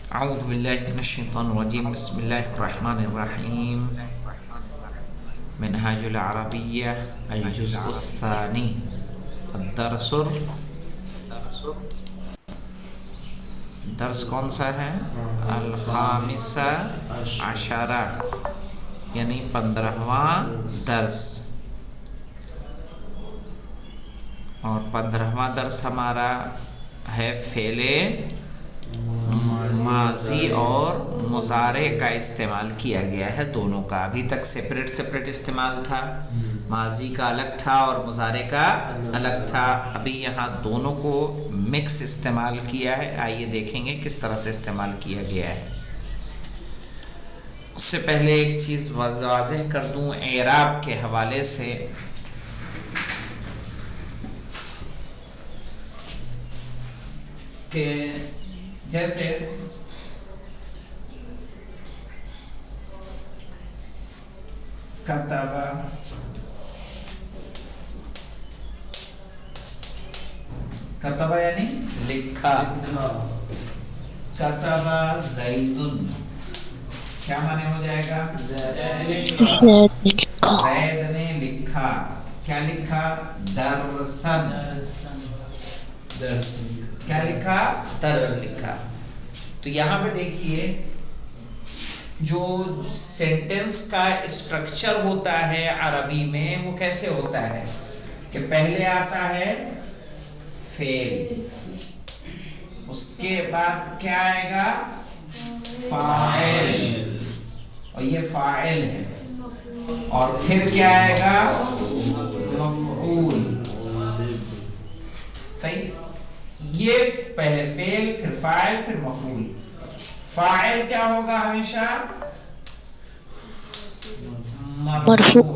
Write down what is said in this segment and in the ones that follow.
اعوذ باللہ من الشیطان الرجیم بسم اللہ الرحمن الرحیم منہاج العربیہ الجزء الثانی درس کون سا ہے؟ الخامسہ عشرہ یعنی 15واں درس، اور 15واں درس ہمارا ہے فعل ماضی اور مضارع کا استعمال کیا گیا ہے دونوں کا۔ ابھی تک سپریٹ استعمال تھا، ماضی کا الگ تھا اور مضارع کا الگ تھا، ابھی یہاں دونوں کو مکس استعمال کیا ہے۔ آئیے دیکھیں گے کس طرح سے استعمال کیا گیا ہے۔ اس سے پہلے ایک چیز واضح کر دوں اعراب کے حوالے سے کہ جیسے کتبہ یعنی لکھا، کتبہ زیدن کیا معنی ہو جائے گا؟ زید نے لکھا، کیا لکھا؟ درسن، کیا لکھا؟ درس لکھا۔ تو یہاں پہ دیکھیے جو سینٹنس کا اسٹرکچر ہوتا ہے عربی میں وہ کیسے ہوتا ہے کہ پہلے آتا ہے فعل، اس کے بعد کیا آئے گا؟ فاعل، اور یہ فاعل ہے، اور پھر کیا آئے گا؟ مفعول۔ صحیح، یہ پہلے فعل پھر فاعل پھر مفعول۔ فاعل کیا ہوگا ہمیشہ؟ مرفوع۔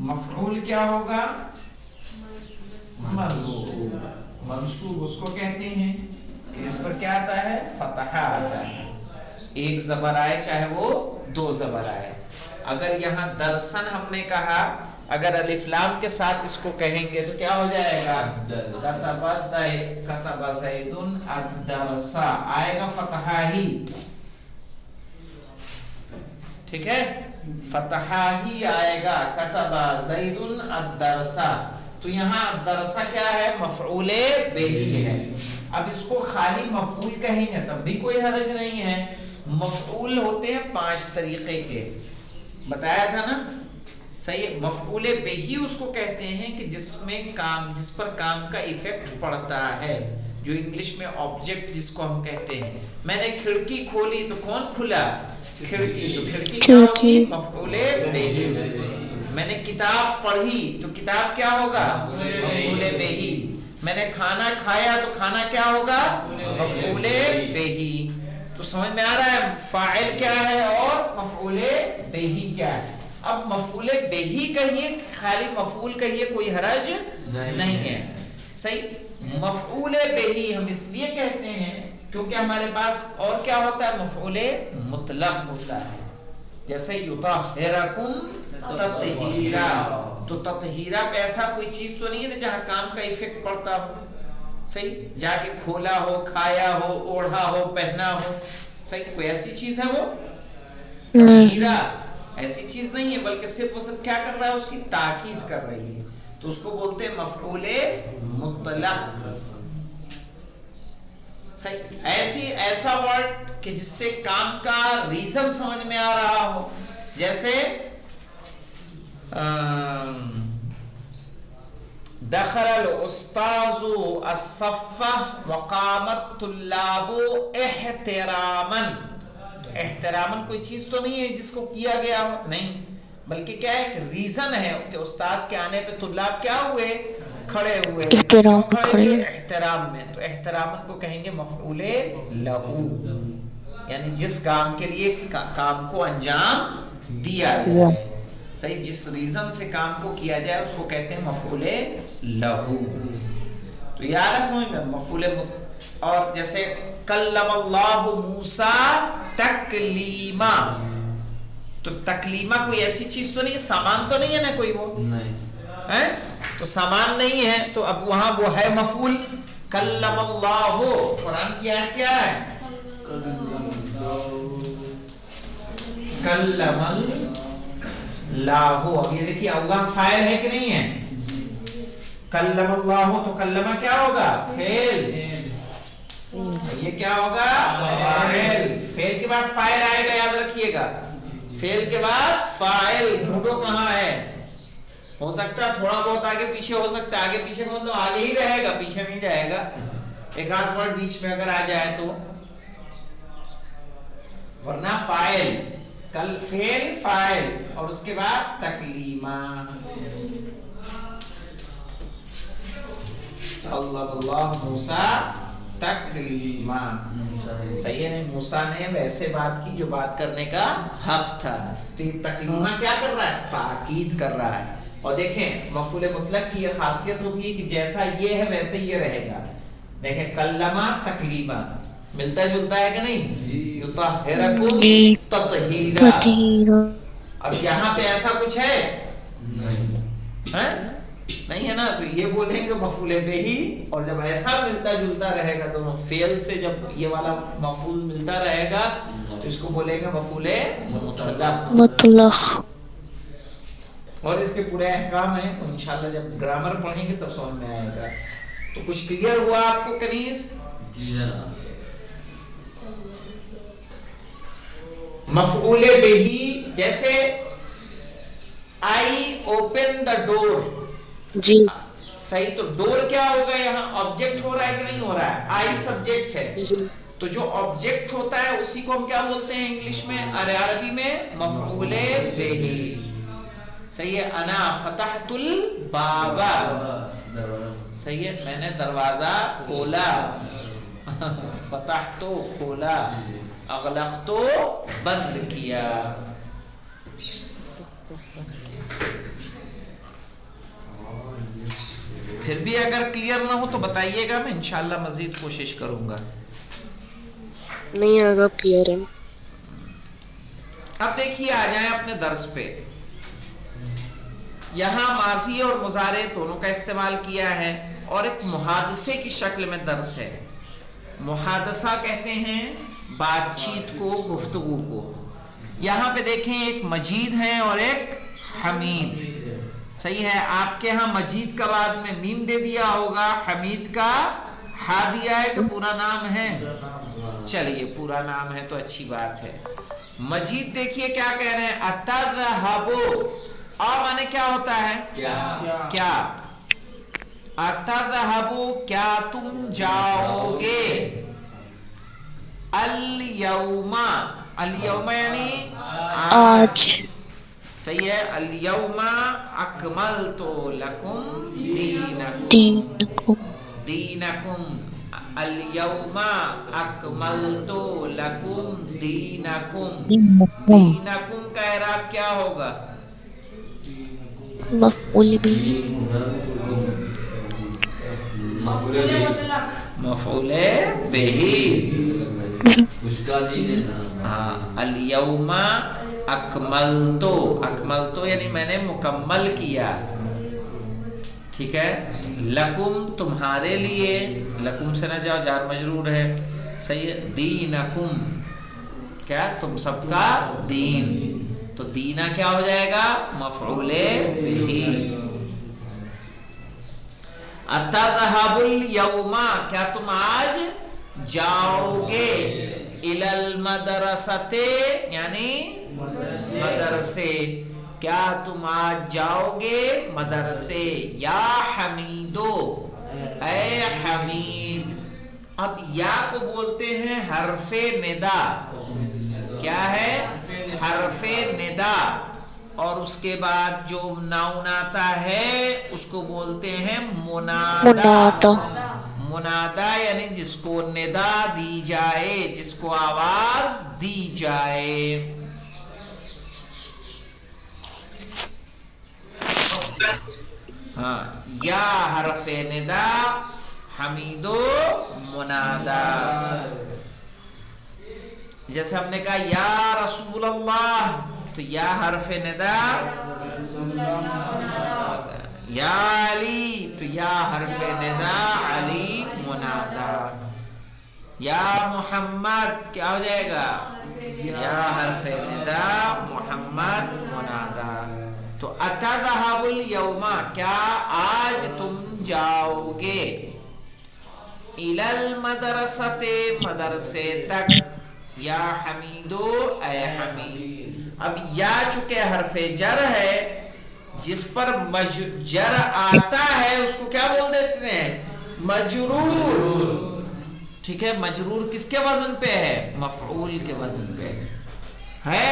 مفعول کیا ہوگا؟ منصوب۔ منصوب اس کو کہتے ہیں کہ اس پر کیا آتا ہے؟ فتحہ آتا ہے، ایک زبر آئے چاہے وہ دو زبر آئے۔ اگر یہاں درسن ہم نے کہا، اگر الف لام کے ساتھ اس کو کہیں گے تو کیا ہو جائے گا؟ کتب زید الدرس، آئے گا فتحہ ہی، ٹھیک ہے، فتحہ ہی آئے گا، کتب زید الدرس۔ تو یہاں الدرس کیا ہے؟ مفعول بہ ہے۔ اب اس کو خالی مفعول کہیں گے تب بھی کوئی حرج نہیں ہے۔ مفعول ہوتے ہیں 5 طریقے کے، بتایا تھا نا؟ صحیح، مفعول بہ اس کو کہتے ہیں کہ جس پر کام کا ایفیکٹ پڑتا ہے، جو انگلش میں آبجیکٹ جس کو ہم کہتے ہیں۔ میں نے کھڑکی کھولی تو کون کھلا؟ کھڑکی، تو کھڑکی کیا ہوگی؟ مفعول بہ۔ میں نے کتاب پڑھی تو کتاب کیا ہوگا؟ مفعول بہ۔ میں نے کھانا کھایا تو کھانا کیا ہوگا؟ مفعول بہ۔ تو سمجھ میں آ رہا ہے فاعل کیا ہے اور مفعول بہ کیا ہے؟ اب مفعول بہ کہیے، خالی مفعول کہیے، کوئی حرج نہیں ہے۔ صحیح، مفعول بہ ہم اس لیے کہتے ہیں کیونکہ ہمارے پاس اور کیا ہوتا ہے؟ مفعول مطلق ہوتا ہے، جیسے یطہرکم تطہیرا، تو تطہیرا پہ ایسا کوئی چیز تو نہیں ہے نا جہاں کام کا ایفیکٹ پڑتا ہو۔ صحیح، جا کے کھولا ہو، کھایا ہو، اوڑھا ہو، پہنا ہو، صحیح، کوئی ایسی چیز ہے وہ؟ تطہیرا ایسی چیز نہیں ہے، بلکہ صرف وہ سب کیا کر رہا ہے؟ اس کی تاکید کر رہی ہے، تو اس کو بولتے ہیں مفعول مطلق۔ صحیح، ایسا ورڈ کہ جس سے کام کا ریزن سمجھ میں آ رہا ہو، جیسے دخل الاستاذ الصف وقام الطلاب احتراما۔ احترامن کوئی چیز تو نہیں ہے جس کو کیا گیا ہو، نہیں، بلکہ کیا ہے؟ ریزن ہے کہ استاد کے آنے پہ طلاب کیا ہوئے؟ کھڑے ہوئے۔ کیوں کھڑے ہوئے؟ احترام میں۔ تو احترامن کو کہیں گے مفعول لہو، یعنی جس کام کے لیے کام کو انجام دیا گیا ہے، صحیح، جس ریزن سے کام کو کیا جائے اس کو کہتے ہیں مفعول لہو۔ تو یاد ہے سمجھ میں مفعول۔ اور جیسے کلم اللہ موسیٰ تکلیما، تو تکلیمہ کوئی ایسی چیز تو نہیں، سامان تو نہیں ہے نا کوئی، وہ نہیں، تو سامان نہیں ہے، تو اب وہاں وہ ہے مفعول۔ کلم اللہ، قرآن کی آیت کیا ہے؟ कल्लमल लाहु। अब ये देखिए अल्लाह फाइल है कि नहीं है? कल्लमल्लाहु तो कल्लमा क्या होगा? फेल। ये क्या होगा? फाइल। फेल के बाद फाइल आएगा, याद रखिएगा। फेल के बाद फाइल। ढूंढो कहाँ है। हो सकता है थोड़ा बहुत आगे पीछे हो सकता है। आगे पीछे मतलब आगे ही रहेगा, पीछे नहीं जाएगा। एक आध वर्ड बीच में अगर आ जाए तो, वरना फाइल। कल फेल फाइल और उसके बाद तकलीमा। अल्लाह मूसा तकलीमा। सही है नहीं? मूसा ने वैसे बात की जो बात करने का हक था। तो ये तकलीमा क्या कर रहा है? ताकीद कर रहा है। और देखें मफूल मुतलक की ये खासियत होती है कि जैसा ये है वैसे ये रहेगा। देखें कल्लमा तकलीमा मिलता जुलता है कि नहीं? युतहिरकुम तत्हीरा। अब यहाँ पे ऐसा कुछ है? नहीं है ना। तो ये बोलेंगे मफूले बिही। और जब ऐसा मिलता जुलता रहेगा दोनों फेल से, जब ये वाला मफूल मिलता रहेगा तो इसको बोलेंगे मफूले मुतलक। और इसके पूरे अहकाम हैं, तो इंशाल्लाह जब ग्रामर पढ़ेंगे तब समझ में आएगा। तो कुछ क्लियर हुआ आपको कनीज? मफऊले बिही जैसे आई ओपन द डोर। जी सही। तो डोर क्या होगा? यहाँ ऑब्जेक्ट हो रहा है कि नहीं हो रहा है? आई सब्जेक्ट है। तो जो ऑब्जेक्ट होता है उसी को हम क्या बोलते हैं इंग्लिश में? अरे अरबी में मफऊले बिही। सही है। अना फतहतुल बाबा। सही है, मैंने दरवाजा खोला। फतह तो खोला, अगलख तो बंद किया। फिर भी अगर क्लियर ना हो तो बताइएगा, मैं इंशाल्लाह मजीद कोशिश करूंगा। नहीं आगा क्लियर है। अब देखिए आ जाए अपने दर्स पे। यहां माजी और मुजारे दोनों का इस्तेमाल किया है और एक मुहादसे की शक्ल में दर्स है। मुहादसा कहते हैं बातचीत को, गुफ्तगू को। यहां पे देखें एक मजीद है और एक हमीद। सही है। आपके यहां मजीद का बाद में मीम दे दिया होगा, हमीद का हा दिया है। तो पूरा नाम है? चलिए पूरा नाम है तो अच्छी बात है। मजीद देखिए क्या कह रहे हैं? अतज़हबु। आ माने क्या होता है? क्या। अतज़हबु क्या तुम जाओगे। अल यौमा। अल यौमा यानी आज। सही है। अल यौमा अकमलतु लकुम दीनकुम। दीनकुम। अल यौमा अकमलतु लकुम दीनकुम। दीनकुम का इराब क्या होगा? मफऊल बिही। मफऊले बिही। उसका दीन। हाँ। अल यौमा अकमलतु। अकमलतु यानी मैंने मुकम्मल किया। ठीक है। लकुम तुम्हारे लिए। लकुम से ना जाओ, जार मजरूर है। सही है। दीनकुम क्या? तुम सबका दीन। तो दीना क्या हो जाएगा? मफऊले बिही। अतज़हबुल यौमा क्या तुम आज जाओगे। इलल मदरसते यानी मदरसे। क्या तुम आज जाओगे मदरसे। या हमीदो ऐ हमीद। अब या को बोलते हैं हरफे निदा। क्या है? हरफे निदा। और उसके बाद जो नाउन आता है उसको बोलते हैं मुनादा। मुनादा यानी जिसको निदा दी जाए, जिसको आवाज दी जाए। हाँ। या हरफे निदा, हमीदो मुनादा। जैसे हमने कहा या रसूल अल्लाह, तो या हरफे निदा, या अली तो या हरफे निदा, अली मुनादा। یا محمد کیا ہو جائے گا؟ یا حرف ندا، محمد منادا. تو اتذهب اليوم کیا آج تم جاؤ گے، الی المدرسۃ مدرسے تک، یا حمیدو اے حمید. اب یا چونکہ حرف جر ہے جس پر جر آتا ہے اس کو کیا بول دیتے ہیں؟ مجرور. ٹھیک ہے، مجرور کس کے وزن پہ ہے؟ مفعول کے وزن پہ ہے.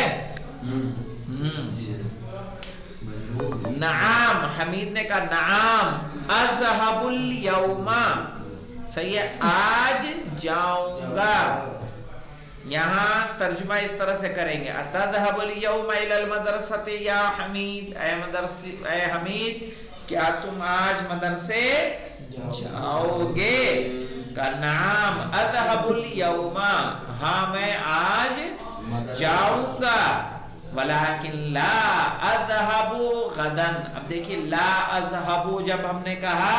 نعام، حمید نے کہا نعام، اذهب اليوم، صحیح ہے، آج جاؤں گا. یہاں ترجمہ اس طرح سے کریں گے، اتذهب اليوم الى المدرسۃ یا حمید، اے حمید کیا تم آج مدرسے جاؤ گے؟ کا نعم اذهب اليوم، ہاں میں آج جاؤں گا. ولیکن لا اذهب غدا. اب دیکھیے لا اذهب جب ہم نے کہا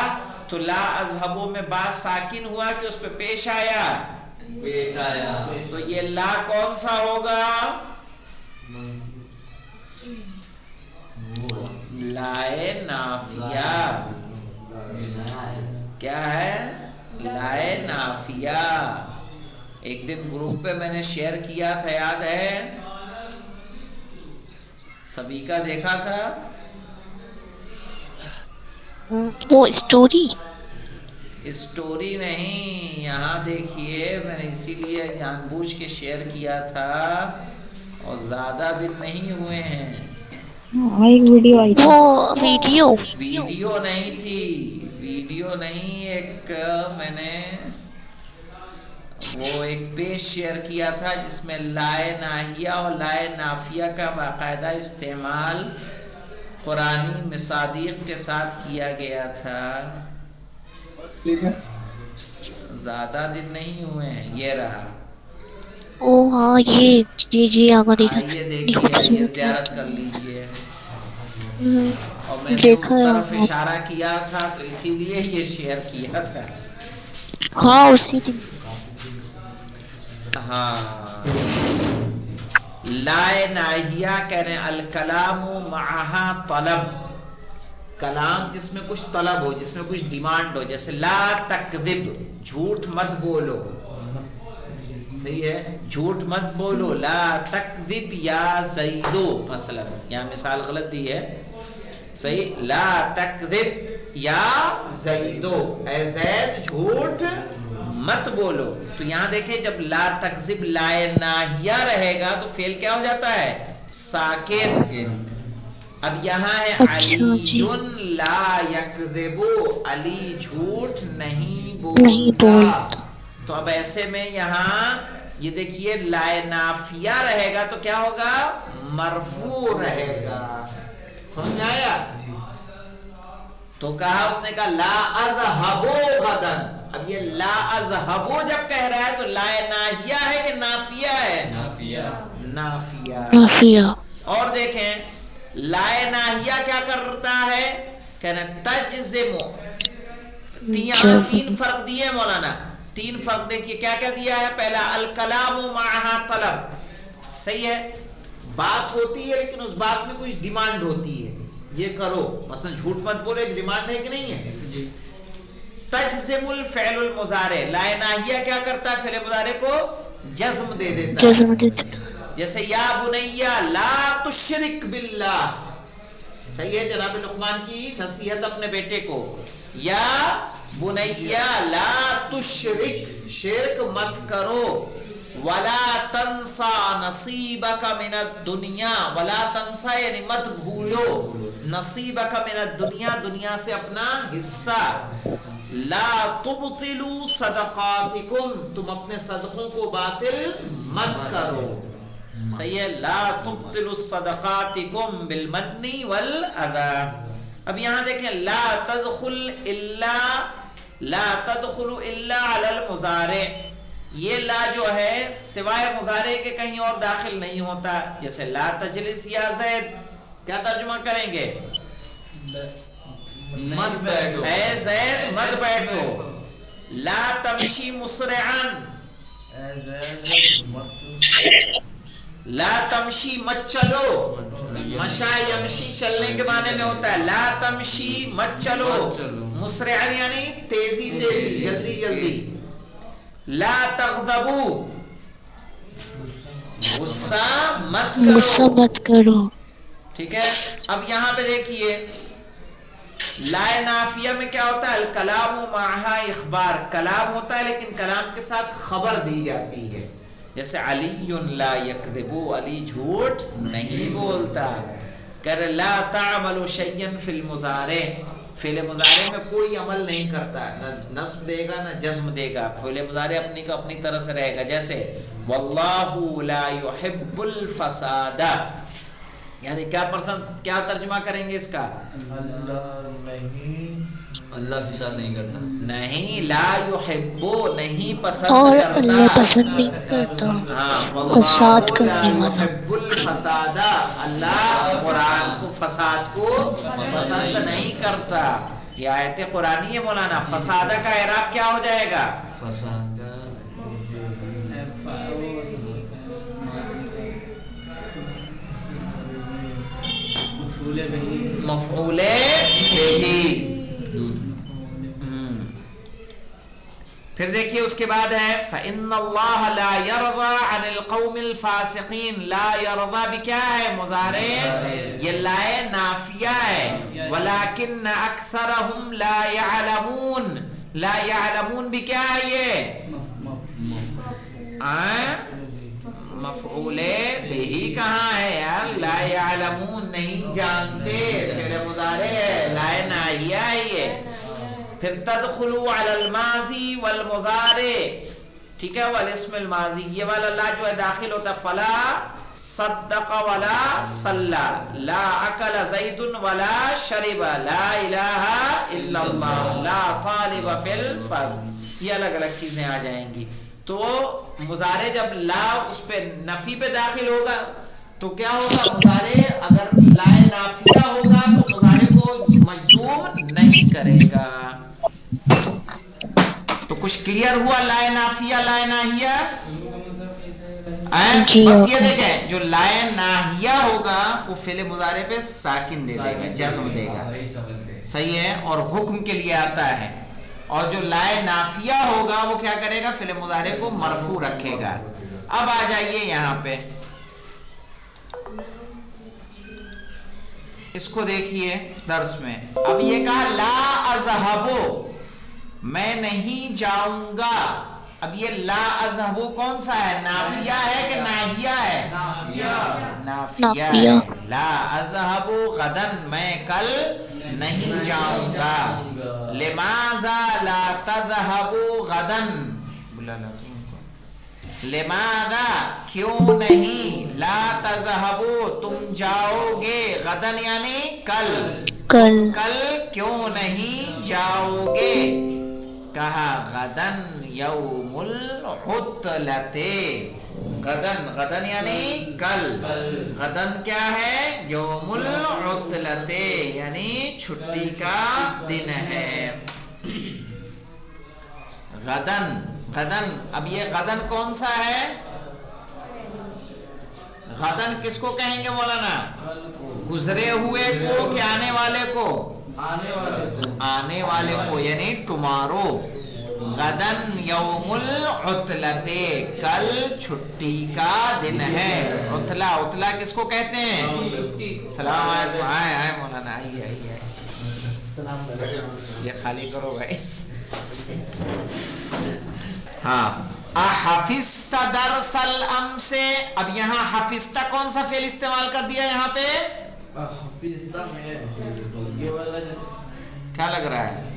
تو لا اذهب میں با ساکن ہوا کہ اس پہ پیش آیا؟ پیش آیا. تو یہ لا کون سا ہوگا؟ لائے نافیہ. کیا ہے؟ لائے نافیہ. ایک دن گروپ پہ میں نے شیئر کیا تھا، یاد ہے؟ سبھی کا دیکھا تھا وہ اسٹوری؟ اسٹوری نہیں، یہاں دیکھیے میں نے اسی لیے جان بوجھ کے شیئر کیا تھا اور زیادہ دن نہیں ہوئے ہیں. ایک ویڈیو آئی تھی. وہ ویڈیو نہیں تھی، ویڈیو نہیں، ایک میں نے وہ ایک پیج شیئر کیا تھا جس میں لائے ناہیہ اور لائے نافیہ کا باقاعدہ استعمال قرآنی مصادیق کے ساتھ کیا گیا تھا. زیادہ دن نہیں ہوئے ہیں. یہ رہا. او ہاں یہ جی اگر آئیے دیکھیے، آئیے زیارت کر لیجئے. اور میں نے اس دیکھا طرف اشارہ کیا تھا تو اسی لیے یہ شیئر کیا تھا. ہاں اسی دن. ہاں لائے ناہیہ کہنے الکلام معہا طلب، کلام جس میں کچھ طلب ہو، جس میں کچھ ڈیمانڈ ہو. جیسے لا تکذب، جھوٹ مت بولو. صحیح ہے، جھوٹ مت بولو. لا تکذب یا زیدو، مثلا یہاں مثال غلط دی ہے. صحیح، لا تکذب یا زیدو، اے زید جھوٹ مت بولو. تو یہاں دیکھیں جب لا تکذب لائے ناہیہ رہے گا تو فعل کیا ہو جاتا ہے؟ ساکن. اب یہاں ہے علی لا یکذب، علی جھوٹ نہیں بولتا. تو اب ایسے میں یہاں یہ دیکھیے لائے نافیہ رہے گا تو کیا ہوگا؟ مرفوع رہے گا. سمجھ آیا؟ تو کہا اس نے کہا لا اذهب غدا. اب یہ لا اذهب جب کہہ رہا ہے تو لائے ناہیہ ہے کہ نافیہ ہے؟ نافیہ. اور دیکھیں لائے ناہیہ کیا کرتا ہے؟ کہنا تجزم. یہاں تین فرق دیے مولانا، تین فرق دیکھیے کیا کیا دیا ہے. پہلا الکلام معہا طلب، صحیح ہے، بات ہوتی ہے لیکن اس بات میں کچھ ڈیمانڈ ہوتی ہے، یہ کرو، مثلا جھوٹ مت بولو، ایک ڈیمانڈ ہے کہ نہیں ہے. تجزم الفعل المضارع، لائے ناہیہ کیا کرتا ہے؟ فعل مضارع کو جزم دے دیتا ہے. جیسے یا بنیا لا تشرک باللہ، صحیح ہے، جناب لقمان کی نصیحت اپنے بیٹے کو، یا بنیا لا تشرک، شرک مت کرو. ولا تنسا نصیبک من الدنیا، ولا تنسا یعنی مت بھولو، نصیبک من الدنیا، دنیا سے اپنا حصہ. لا تبطلوا صدقاتکم، تم اپنے صدقوں کو باطل مت کرو. صحیح ہے، لا تبطلوا صدقاتکم بالمن والاذى. اب یہاں دیکھیں لا تدخل الا علی المضارع، یہ لا جو ہے سوائے مضارع کے کہیں اور داخل نہیں ہوتا. جیسے لا تجلس یا زید، کیا ترجمہ کریں گے؟ مت بیٹھو، اے زید مت بیٹھو. لا تمشی مسرعا، ला तमशी मत चलो, मशा यमशी चलने के माने में होता है, ला तमशी मत चलो, मुसरिअन यानी तेजी तेजी जल्दी जल्दी, ला तग़दबू गुस्सा मत करो। ठीक है, अब यहां पे देखिए लाए नाफिया में क्या होता है, कलाम माहा इखबार, कलाम होता है लेकिन कलाम के साथ खबर दी जाती है, जैसे अलीयुन ला यकदिबु, अली झूठ नहीं बोलता। कर ला तामलु शय्यन फिल मुजारे, फिल मुजारे में कोई अमल नहीं करता, न नस्ब देगा न जज्म देगा, फिल मुजारे अपनी का अपनी तरह से रहेगा। जैसे वल्लाहु ला युहिब्बुल फसादा, यानी क्या तर्जुमा करेंगे इसका, अल्लाह फिसाद नहीं करता, नहीं, ला युहिब्बु नहीं पसंद और करता, अल्लाह पसंद नहीं करता फसाद करने वाला। फसादा, अल्लाह कुरान को फसाद को पसंद नहीं करता। ये आयत कुरानी है मौलाना। फसादा का एराब क्या हो जाएगा, फसादा मफऊले बिही। फिर देखिए उसके बाद है फ़इन्नल्लाह ला यरज़ा अनिल क़ौमिल फ़ासिक़ीन, ला यरज़ा भी क्या है, मुज़ारे, ये लाए नाफिया है, वलाकिन्न अक्सरहुम ला यअलमून, ला यअलमून भी क्या है, ये मफऊले बिही कहाँ है यार, ला यअलमून नहीं जानते, फिर मुज़ारे है, लाए नाहिया है ये। फिर तदखुलू अलल माजी वल मुज़ारे, ठीक है, वल इस्मिल माजी, ये वाला ला जो है दाखिल होता है, फला सद्दक़ वला सल्ला, ला अकल ज़ैदुन वला शरिबा, ला इलाहा इल्लल्लाह, ला तालिब फिल फज़्ल, ये अलग अलग चीजें आ जाएंगी। तो मुज़ारे जब ला उस पे नफी पे दाखिल होगा तो क्या होगा, मुज़ारे अगर लाए नाफिया होगा तो मुज़ारे को मजूम नहीं करेगा। तो कुछ क्लियर हुआ, लाए नाफिया लाए नाहिया। बस ये देखें, जो लाए नाहिया होगा वो फेले मुज़ारे पे साकिन दे देगा, जज़्म देगा, सही है, और हुक्म के लिए आता है। और जो लाए नाफिया होगा वो क्या करेगा, फेले मुज़ारे को मरफू रखेगा। अब आ जाइए यहां पे, इसको देखिए दर्स में। अब ये कहा ला अज़हबो, मैं नहीं जाऊंगा। अब ये ला अज़हबो कौन सा है, नाफिया है कि नाहिया है, नाफिया है। ला अज़हबो गदन, मैं कल नहीं जाऊंगा। लिमाज़ा ला तज़हबो गदन, बुला ला लिमाज़ा क्यों नहीं, ला तज़हबो तुम जाओगे, गदन यानी कल, कल क्यों नहीं जाओगे। कहा गदन यौमुल उतलते, गदन, गदन यानी कल, गदन क्या है, यौमुल उतलते यानी छुट्टी का दिन है। गदन, गदन, अब ये गदन कौन सा है, गदन किसको कहेंगे मौलाना, गुजरे हुए को कि आने वाले को, आने वाले को यानी टुमारो। गदन यौमुल उतलते, कल छुट्टी का दिन है। उतला, उतला किसको कहते हैं, सलाम अलैकुम, आए आए मौलाना, आइए आइए, ये खाली करो भाई। हाँ, अहफिज़्ता दरसल अमसे, अब यहाँ हफिज़ता कौन सा फेल इस्तेमाल कर दिया यहाँ पे, ये वाला क्या लग रहा है,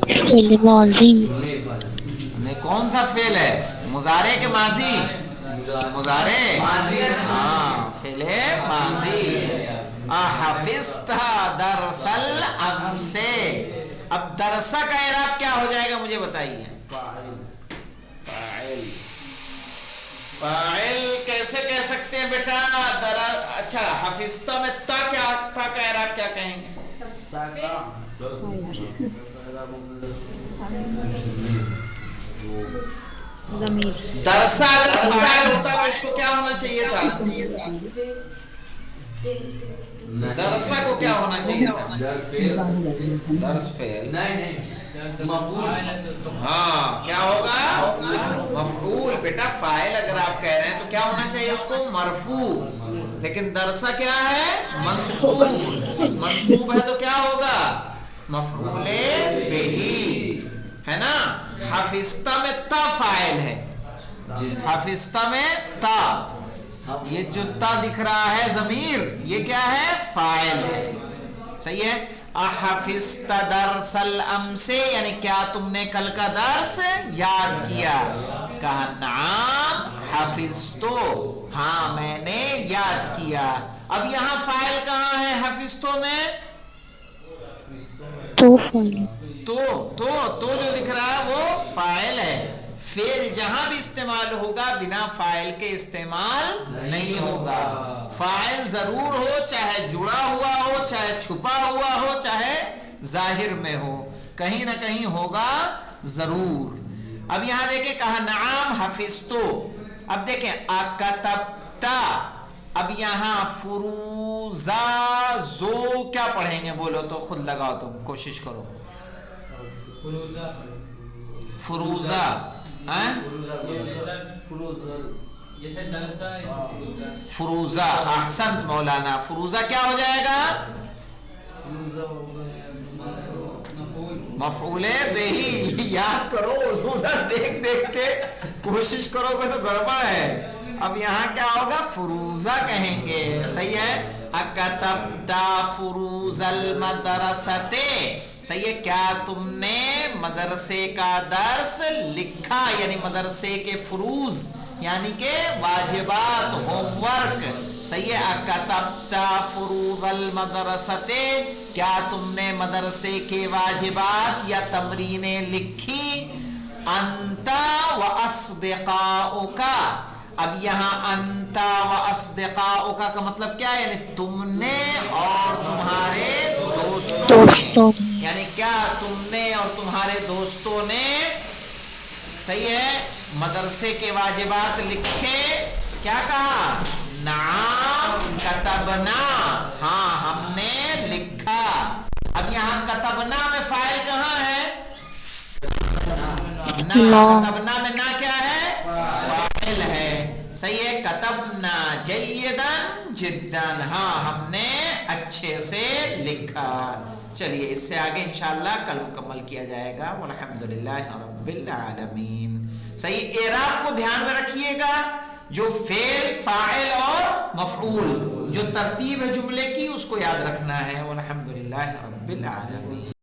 फेल माजी, नहीं कौन सा फेल है, मुजारे के माजी, मुजारे, हाँ फेले माजी। अहफिज़्ता दरसल अमसे, अब दरसा का इराब क्या हो जाएगा मुझे बताइए, फाइल कैसे कह सकते हैं बेटा, अच्छा हफिज़्ता में ता क्या, ता का इराब क्या कहेंगे, दरसा अगर फाइल होता तो इसको क्या होना चाहिए था? दरसा को क्या होना चाहिए था? दर्स फेल। नहीं मफूल। हाँ, क्या होगा? मफऊल। बेटा फाइल अगर आप कह रहे हैं तो क्या होना चाहिए उसको? मरफू। लेकिन दरसा क्या है? मंसूब। मंसूब है तो क्या होगा? मफऊले बिही, है ना? हाफिस्ता में ता फाइल है, हाफिस्ता में ता, ये जो ता दिख रहा है ज़मीर, ये क्या है? फाइल है। सही है। अहफिस्ता दरसल अमसे, यानी क्या तुमने कल का दर्स याद किया? कहा नाम हफिस्तो, हाँ मैंने याद किया। अब यहां फाइल कहां है हफिस्तो में? तो फाइल तो जो लिख रहा है वो फाइल है। फेल जहां भी इस्तेमाल होगा बिना फाइल के इस्तेमाल नहीं होगा। फाइल जरूर हो, चाहे जुड़ा हुआ हो, चाहे छुपा हुआ हो, चाहे जाहिर में हो, कहीं ना कहीं होगा जरूर। अब यहां देखें, कहा नाम हफिस्तो। अब देखें अकतबता। अब यहां फुरूजा जो क्या पढ़ेंगे? बोलो तो, खुद लगाओ, तुम कोशिश करो। फुरूजा, फुरूजा। अहसंत मौलाना। फुरूजा क्या हो जाएगा? मफऊले बिही। याद करो, उधर देख देख के कोशिश करोगे तो गड़बड़ है। अब यहाँ क्या होगा? फुरूजा कहेंगे। सही है। अकतबता फुरूजल मदरसते। सही है। क्या तुमने मदरसे का दर्स लिखा? यानी मदरसे के फुरूज यानी के वाजिबात, होमवर्क। सही है। अकतबता फुरूजल मदरसते, क्या तुमने मदरसे के वाजिबात या तमरीनें लिखी? अंता व अस्दिकाउका। अब यहाँ अंता व अस्दिकाउका का मतलब क्या है? यानी तुमने और तुम्हारे दोस्तों ने। यानी क्या तुमने और तुम्हारे दोस्तों ने, सही है, मदरसे के वाजिबात लिखे? क्या कहा? नाम कतबना, हाँ हमने लिखा। अब यहाँ कतबना में फाइल कहाँ है? ना। कतबना में ना क्या है? फाइल है। सही है। कतबना जय्यदन जिद्दन, हाँ हमने अच्छे से लिखा। चलिए इससे आगे इंशाअल्लाह कल मुकम्मल किया जाएगा। वल्हम्दुलिल्लाह रब्बिल आलमीन। सही। एराब को ध्यान में रखिएगा, जो फेल, फाइल और मफऊल, जो तरतीब है जुमले की उसको याद रखना है। वल्हम्दुलिल्लाह रब्बिल आलमीन।